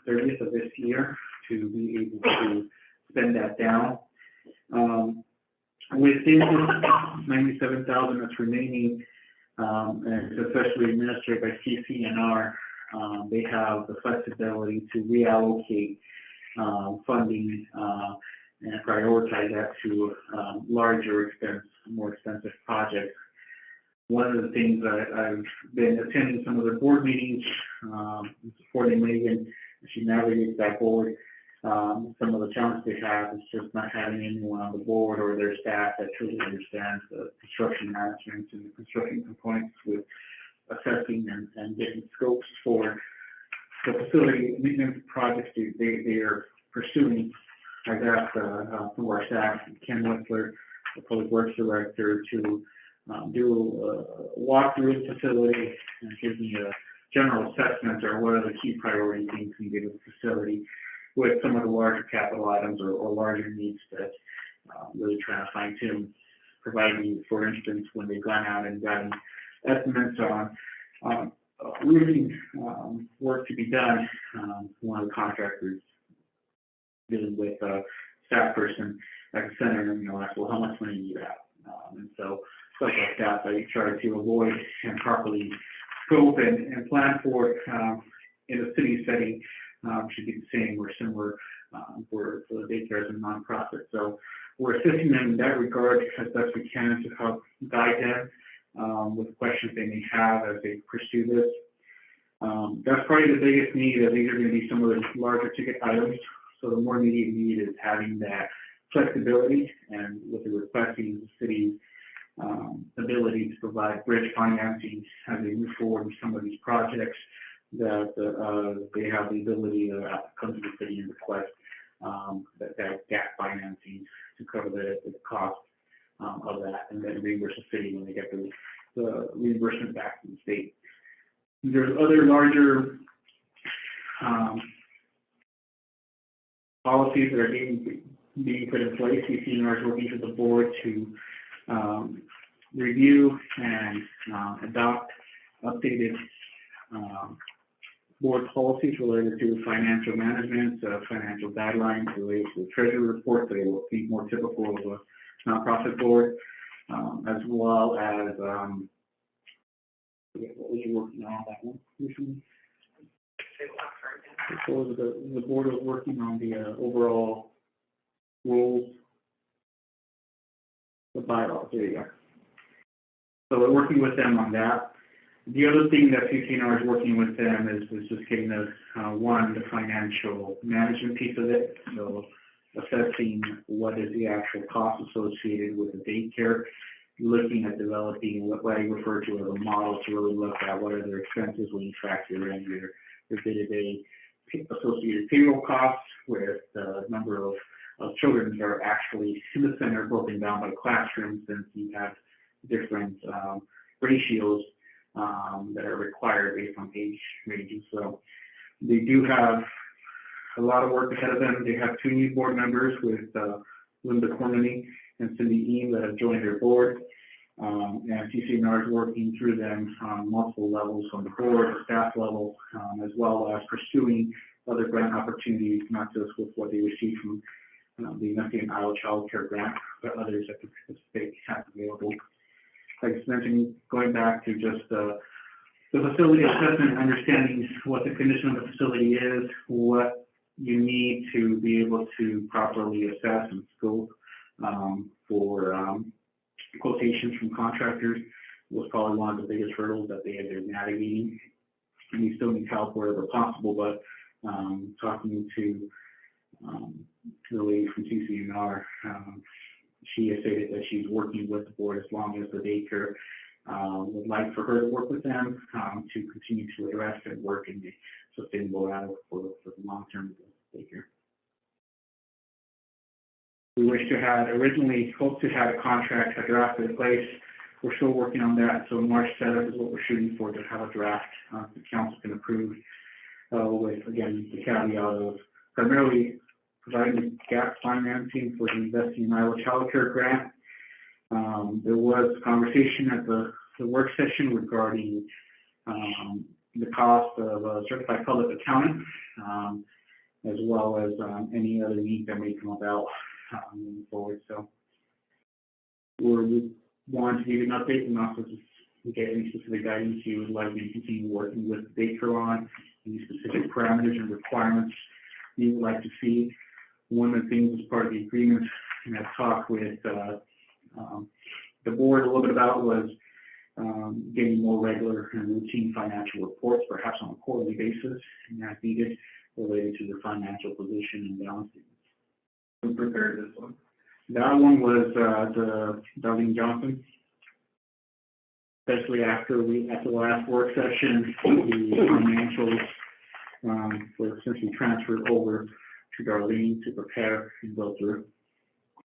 30th of this year to be able to spend that down. Within this $97,000 that's remaining, and it's especially administered by CCNR, they have the flexibility to reallocate funding, and prioritize that to, more expensive projects. One of the things I've been attending some of the board meetings, supporting Megan, as she navigates that board. Some of the challenges they have is just not having anyone on the board or their staff that truly understands the construction management and the construction components with assessing and getting scopes for the facility maintenance projects they are pursuing. I got from our staff, Ken Webster, the Public Works Director, to do a walk through the facility and give me a general assessment or what are the key priority things needed with the facility with some of the larger capital items or larger needs that really trying to fine tune. Providing, for instance, when they've gone out and gotten estimates on roofing work to be done, one of the contractors dealing with a staff person at the center, asked, well, how much money do you have? And so stuff like that I try to avoid and properly scope and plan for in a city setting should be the same or similar for the daycares and nonprofit. So we're assisting them in that regard as best we can to help guide them with questions they may have as they pursue this. That's probably the biggest need. These are going to be some of the larger ticket items. So the more immediate need is having that flexibility and with the requesting the city's ability to provide bridge financing as they move forward with some of these projects, that they have the ability to come to the city and request that gap financing to cover the cost of that, and then reimburse the city when they get the reimbursement back from the state. There's other larger policies that are being put in place. CCNR is working with the board to review and adopt updated board policies related to financial management, financial guidelines related to the treasury report. They will be more typical of a nonprofit board, as well as what was you working on that one recently? So the board was working on the overall rules, the bylaws. There you go. So we're working with them on that. The other thing that CCNR is working with them is just getting the financial management piece of it. So assessing what is the actual cost associated with the daycare, looking at developing what I refer to as a model to really look at what are their expenses when you factor in your day-to-day associated payroll costs with the number of children that are actually in the center broken down by classrooms, since you have different ratios that are required based on age ranges. So they do have a lot of work ahead of them. They have 2 new board members with Linda Cormany and Cindy Eam that have joined their board. And CCNR is working through them on multiple levels, from the board, the staff level, as well as pursuing other grant opportunities, not just with what they receive from the Investing in Iowa Child Care Grant, but others that the state has available. Like I mentioned, going back to just the facility assessment, understanding what the condition of the facility is, what you need to be able to properly assess and scope for quotations from contractors was probably one of the biggest hurdles that they had been navigating. And we still need help wherever possible, but talking to the lady from CCNR, she has stated that she's working with the board as long as the daycare would like for her to work with them to continue to address and work in the sustainable outlook for the long-term daycare. We wish to have originally hoped to have a contract, a draft in place. We're still working on that, so March 7th is what we're shooting for, to have a draft the council can approve with, again, the caveat of primarily providing the gap financing for the Investing in Iowa Child Care Grant. There was conversation at the work session regarding the cost of certified public accounting, as well as any other need that may come about moving forward. So we want to give you an update and also just get any specific guidance you would like me to continue working with daycare on, any specific parameters and requirements you would like to see. One of the things as part of the agreement, and I've talked with the board a little bit about, was getting more regular and routine financial reports, perhaps on a quarterly basis, and as needed, related to the financial position and balancing. Who prepared this one? That one was the Darlene Johnson. Especially after at the last work session, the financials were essentially transferred over to Darlene to prepare and go through.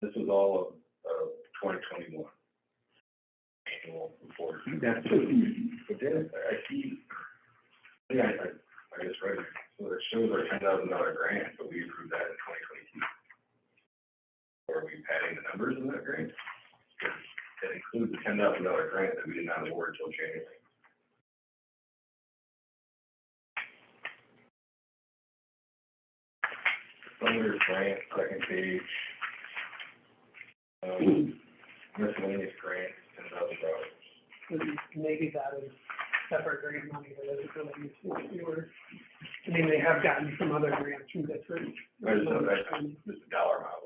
This was all of 2021 annual report. That's But then I see, I just read it, so it shows our $10,000 grant, but we approved that in 2022. Or are we padding the numbers in that grant? It includes the $10,000 grant that we did not award until January. Under grant, second page, miscellaneous grant, $10,000. Maybe that is separate grant money that isn't related to what we were, I mean, they have gotten some other grants from different. I just know that's just a dollar amount.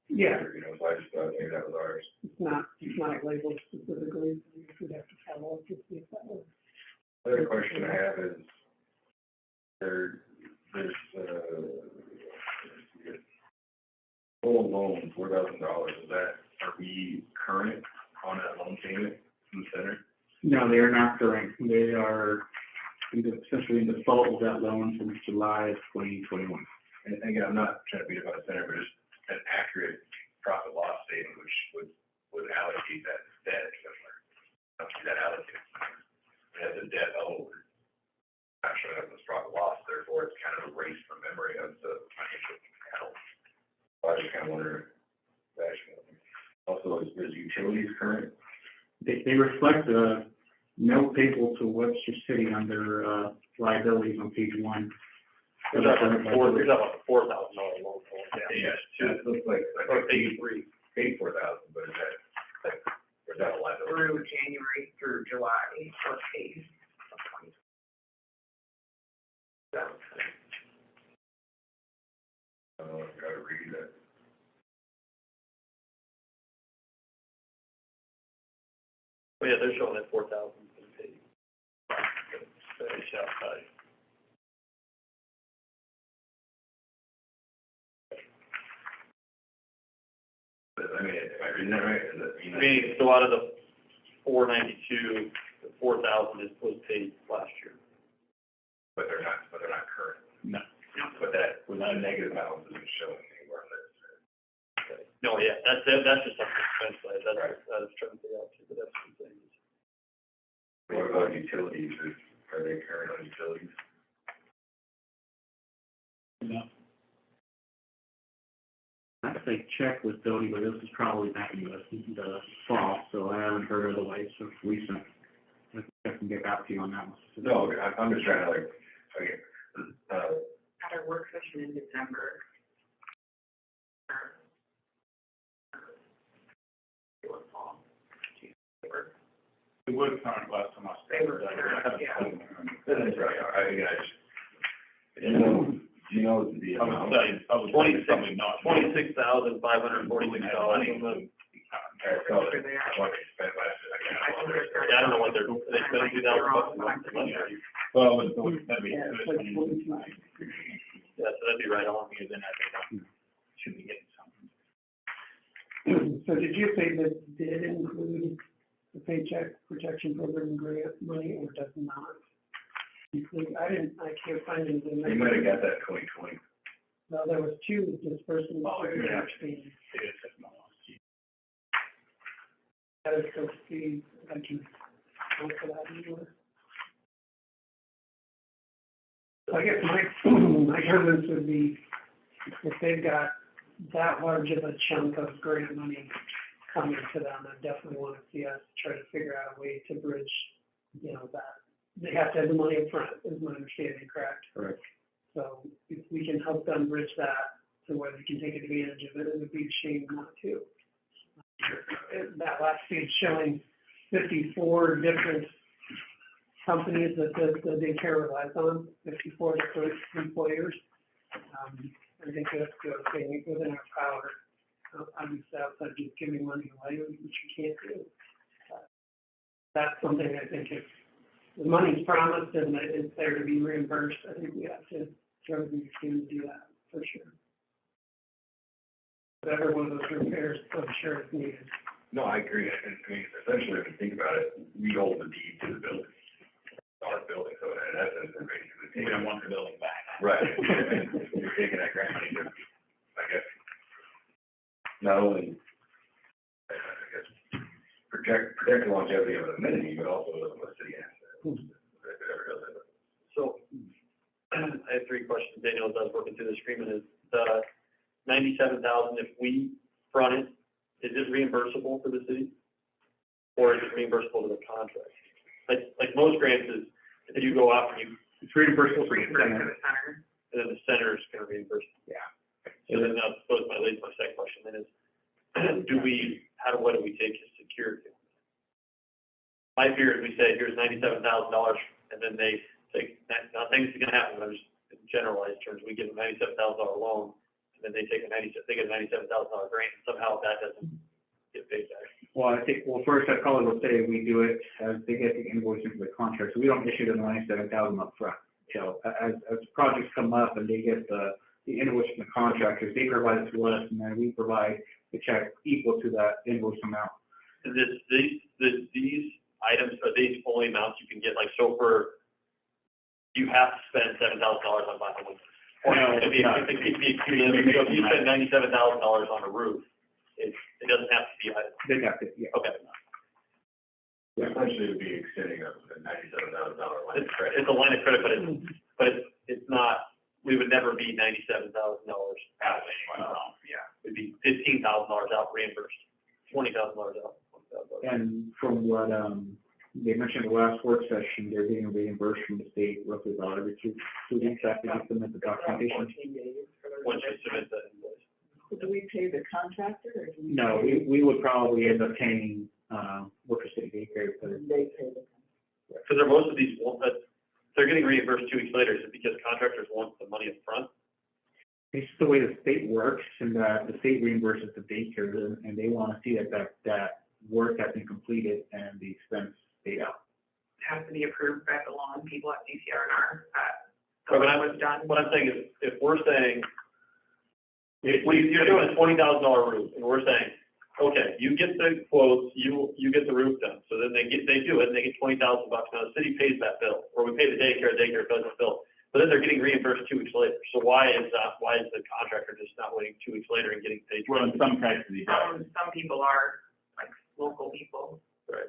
Yeah, You know, so I just thought maybe that was ours. it's not labeled specifically, so we'd have to follow up to see if that was. Other question I have is, there's total loan, $4,000, is that, are we current on that loan payment from the center? No, they are not current. They are essentially in default of that loan since July of 2021. And again, I'm not trying to beat up on the center, but just an accurate profit loss statement, which would allocate that debt somewhere. Not see that allocated. It has a debt owed, not showing up in this profit loss, therefore it's kind of erased from memory of the financial health. So I just kind of wonder, also, is utilities current? They reflect the note payable to Webster City under liabilities on page 1. There's about a $4,000 loan. Yes, it looks like, Or page 3. paid $4,000, but is that, like, or is that a liability? Through January through July, or paid. I gotta read that. Well, yeah, they're showing that 4,000 been paid. Finish outside. I mean, am I reading that right? Is that, I mean, so out of the 492, the 4,000 was paid last year. But they're not current. No. But that, without a negative balance, isn't showing anywhere on this. Okay. No, yeah, that's just on the expense side, that's, I was trying to figure out too, but that's the thing. What about utilities? Are they current on utilities? No. I think check with Dodie, but this is probably back in the fall, so I haven't heard otherwise of recent. I can get back to you on that one. No, I'm just trying to like, okay, At our work session in December. It was fall. It was current last time I They were spoke. current, yeah. that's right, do you know the I amount? would say probably not. $26,546. I want to spend last, Yeah, I don't know what they spent $2,000 a month. Well, that'd be Yeah, good. it's like 22. Yeah, so that'd be right on, because then I think Should be getting something. So did you say that did include the Paycheck Protection Program grant money, or does not include? I can't find anything. you might have got that 2020. No, there was 2 disbursements. Oh, yeah. Actually, It is technology. that is supposed to be, I can look for that anywhere. So I guess my comments would be, if they've got that large of a chunk of grant money coming to them, I definitely want to see us try to figure out a way to bridge, that. They have to have the money up front, is my understanding, correct? Correct. So if we can help them bridge that to where they can take advantage of it, it would be a shame not to. That last page showing 54 different companies that the daycare relies on, 54 different employers. I think that's good, saying within our power, obviously outside just giving money away, which you can't do. That's something I think if the money's promised and it's there to be reimbursed, I think we have to do everything we can to do that, for sure. Whatever one of those repairs, I'm sure is needed. No, I agree. I mean, essentially, if you think about it, we hold the deed to the building. It's our building, so in essence, we're basically We taking. don't want the building back. Right. And you're taking that grant money to, I guess, not only, I guess, protect the longevity of an amenity, but also a city asset. If it ever does it. So, I have three questions, Daniel, as I was working through this agreement, is the $97,000, if we front it, is it reimbursable for the city? Or is it reimbursable to the contract? Like most grants is, if you go out and you, It's reimbursable for the Reimbursed center. to the center. and then the center is gonna reimburse. Yeah. So then that goes my leads my second question, then is, what do we take as security? My fear is we say, here's $97,000, and then they take, nothing's gonna happen, but I'm just, in generalized terms, we give them $97,000 loan, and then they get a $97,000 grant, and somehow that doesn't get paid back. Well, I think, first, I probably will say we do it as they get the invoice into the contract, so we don't issue them $97,000 upfront. So as projects come up and they get the invoice from the contractors, they provide it to us, and then we provide the check equal to that invoice amount. And these items, are these only amounts you can get, like, so for, you have to spend $7,000 on buying one? Or No, it could be, no. it could be cumulative, so if you spend $97,000 on a roof, it doesn't have to be items. They have to, yeah. Okay. Essentially, it would be extending a $97,000 line of credit. It's a line of credit, but it's not, we would never be $97,000 out. Out of anyone wrong, yeah. It'd be $15,000 out reimbursed, $20,000 out, $20,000. And from what, they mentioned the last work session, they're being reimbursed from the state roughly about every 2 weeks after you submit the documentation. 14 days for the Once you submit that invoice. So do we pay the contractor or do we? No, we would probably end up paying, Worcester City Daycare, because They pay the. Because they're most of these, they're getting reimbursed 2 weeks later, is it because contractors want the money up front? it's the way the state works, and that the state reimburses the daycare, and they want to see that work has been completed and the expense paid out. Has to be approved by the law and people at DCR&R, Right, but was done. What I'm saying is, if we're saying, if you're doing a $20,000 roof, and we're saying, okay, you get the quotes, you get the roof done, so then they do it, and they get $20,000, now the city pays that bill, or we pay the daycare does the bill, but then they're getting reimbursed 2 weeks later, so why is the contractor just not waiting 2 weeks later and getting paid? Well, in some cases, he does, Some people are, like, local people, Right,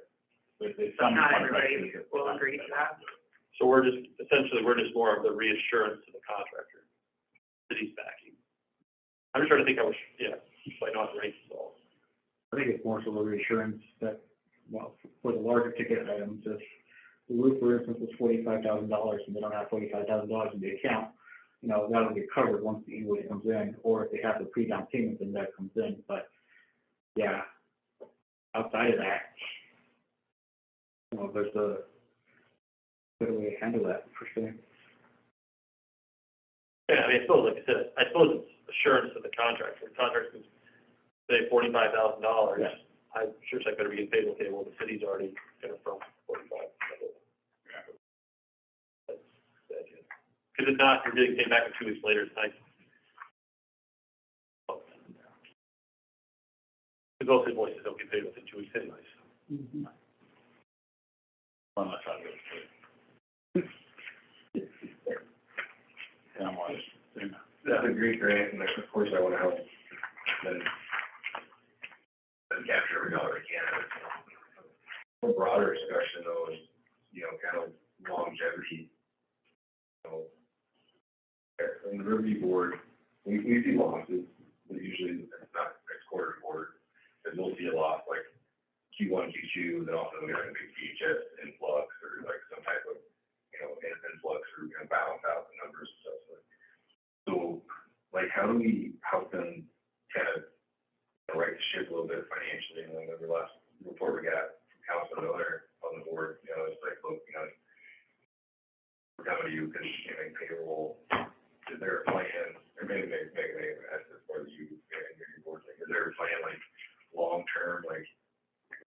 but there's so some not everybody contractors. will agree to that. so we're just more of the reassurance to the contractor, city's backing. I'm just trying to think so I know how to rate this all. I think it's more so the reassurance that, well, for the larger ticket items, if the roof, for instance, was $45,000 and they don't have $45,000 in the account, that'll get covered once the invoice comes in, or if they have the pre-down payment, then that comes in. But, yeah, outside of that, there's a better way to handle that, for sure. Yeah, I mean, I suppose, like I said, it's assurance to the contractor. The contractor can say $45,000. Yeah. I'm sure I better be getting paid, okay, well, the city's already gonna throw 45. That's the idea. Because if not, you're getting paid back in 2 weeks later, it's nice. Because most invoices don't get paid within 2 weeks anyways. Mm-hmm. I'm not trying to go through. Yeah, I'm honest. That's a great grant, and of course I want to help them capture every dollar we can. A broader discussion though is, kind of longevity. In the review board, we see losses, but usually it's not next quarter to quarter. And we'll see a loss like Q1, Q2, then also we have a big VHS influx or like some type of, influx or balance out the numbers and stuff. So, like, how do we help them kind of right the ship a little bit financially? And then the last report we got from Councilman Miller on the board, it's like, look, we're coming to you because you make payroll is there a plan, or maybe ask this whether you, and your board, like, is there a plan, like, long-term, like,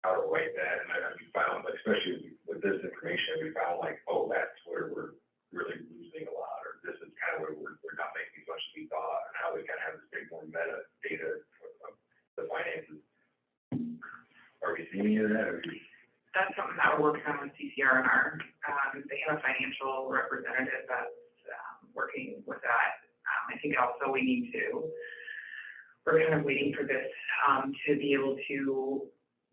how to write that? And have you found, like, especially with this information, have you found, like, oh, that's where we're really losing a lot, or this is kind of where we're not making as much as we thought, and how we kind of have this big more meta data of the finances? Are we seeing any of that, or That's something that we're working on with CCR and they have a financial representative that's, working with that. I think also we're kind of waiting for this, to be able to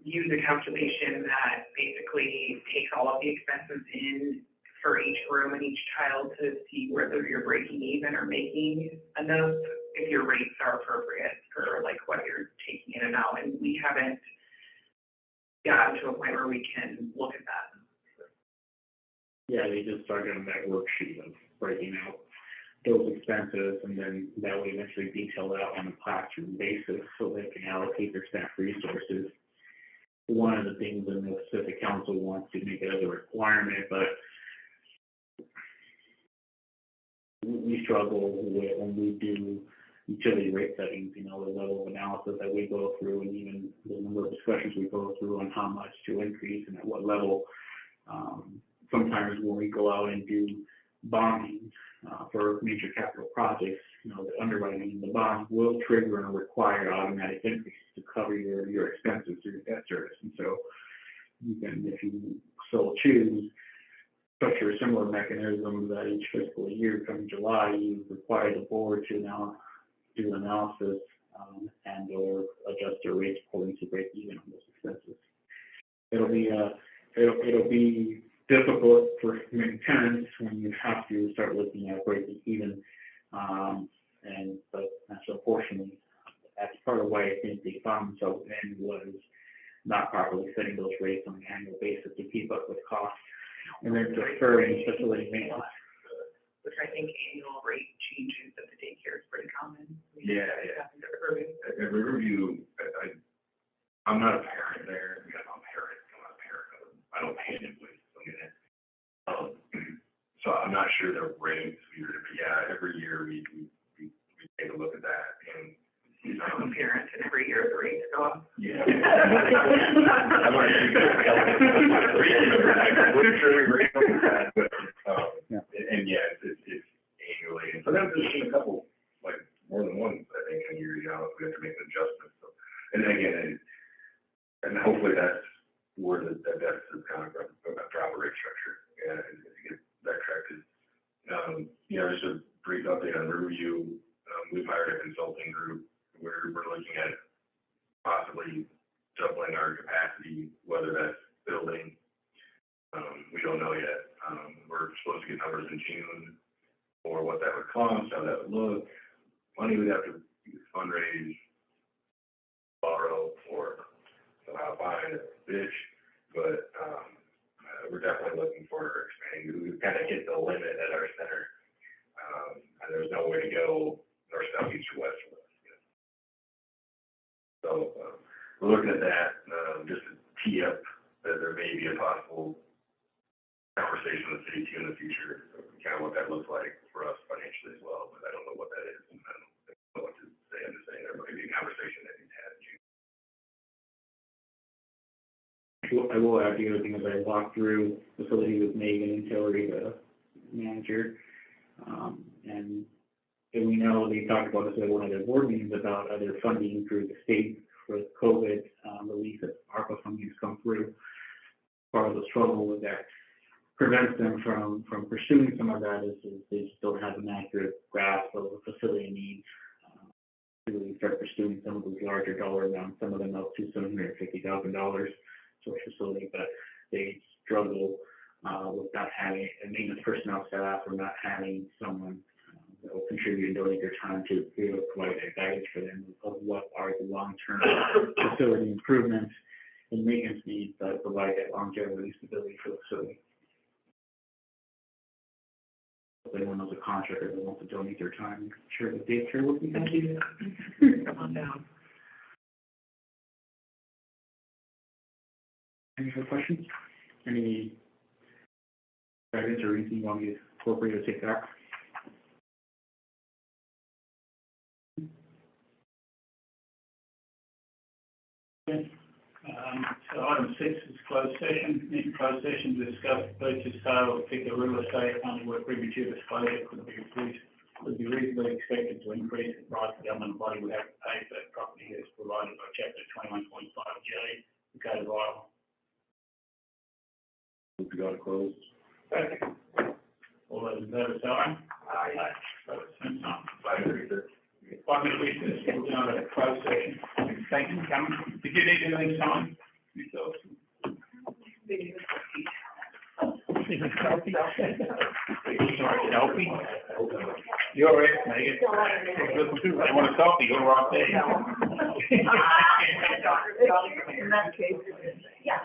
use a calculation that basically takes all of the expenses in for each room and each child to see whether you're breaking even or making enough, if your rates are appropriate for like what you're taking in and out. And we haven't gotten to a point where we can look at that. Yeah, they just started on that worksheet of breaking out those expenses, and then that will eventually detail out on a classroom basis so they can allocate their staff resources. One of the things in the Pacific Council wants to make it as a requirement, but we struggle with when we do utility rate settings, you know, the level of analysis that we go through, and even the number of discussions we go through on how much to increase and at what level. Sometimes when we go out and do bonding for major capital projects, you know, the underwriting, the bonds will trigger and require automatic increase to cover your expenses through debt service. And so you can, if you so choose, structure a similar mechanism that each fiscal year come July, you require the board to now do an analysis and or adjust their rates according to break even on those expenses. It'll be difficult for many tenants when you have to start looking at breaking even, but unfortunately, that's part of why I think they found themselves in was not properly setting those rates on an annual basis to keep up with costs, and then deferring facility maintenance. Which I think annual rate changes at the daycare is pretty common. Yeah. At Riverview, I'm not a parent there. I'm not a parent. I don't pay an invoice. So I'm not sure the rates, but yeah, every year we take a look at that, and I'm a parent, and every year the rates go up. yeah. I'm not sure but and yeah, it's annually, and sometimes there's a couple, like more than one, I think, in a year, you know, we have to make an adjustment. So, and then again, and hopefully that's where the deficit is kind of drop a rate structure, and to get that corrected. You know, just a brief update on Riverview. We've hired a consulting group where we're looking at possibly doubling our capacity, whether that's building. We don't know yet. We're supposed to get numbers in June for what that would cost, how that would look. Money we'd have to fundraise, borrow, or somehow find a bitch, but we're definitely looking for expanding. We've kind of hit the limit at our center, and there's no way to go north, south, east, or west from us. So we're looking at that, just to tee up that there may be a possible conversation with City 2 in the future, kind of what that looks like for us financially as well, but I don't know what that is. I don't know what to say. I'm just saying there might be a conversation that needs to happen. I will add the other thing as I walk through facility with Megan and Hillary, the manager, and we know they talked about this at one of their board meetings about other funding through the state for COVID relief that ARPA funding has come through. Part of the struggle with that prevents them from pursuing some of that is they just don't have an accurate grasp of the facility needs to really start pursuing some of those larger dollar amounts, some of them up to $750,000 to a facility, but they struggle with not having a maintenance personnel staff or not having someone that will contribute and donate their time to be able to provide that guidance for them of what are the long-term facility improvements and maintenance needs that provide that longevity stability for the facility. If anyone knows a contractor that wants to donate their time, sure, the daycare would be happy to come on down. Any other questions? Any guidance or anything you want me to appropriate to take back? So item 6 is closed session. In closed session, to discuss purchase, sale of particular real estate, only where premature disclosure could be reasonably expected to increase the price the government body would have to pay for that property as provided by chapter 21.5J, the Code of Iowa. Move to go to close. All those in favour, say aye. Aye. Vote same sign. 5 minutes. 5 minute recess, we'll go to a closed session. Thank you for coming. Did you need anything signed? Yourself? Sorry, selfie? You're it, Megan. They want a selfie, you're right there. In that case. Yeah.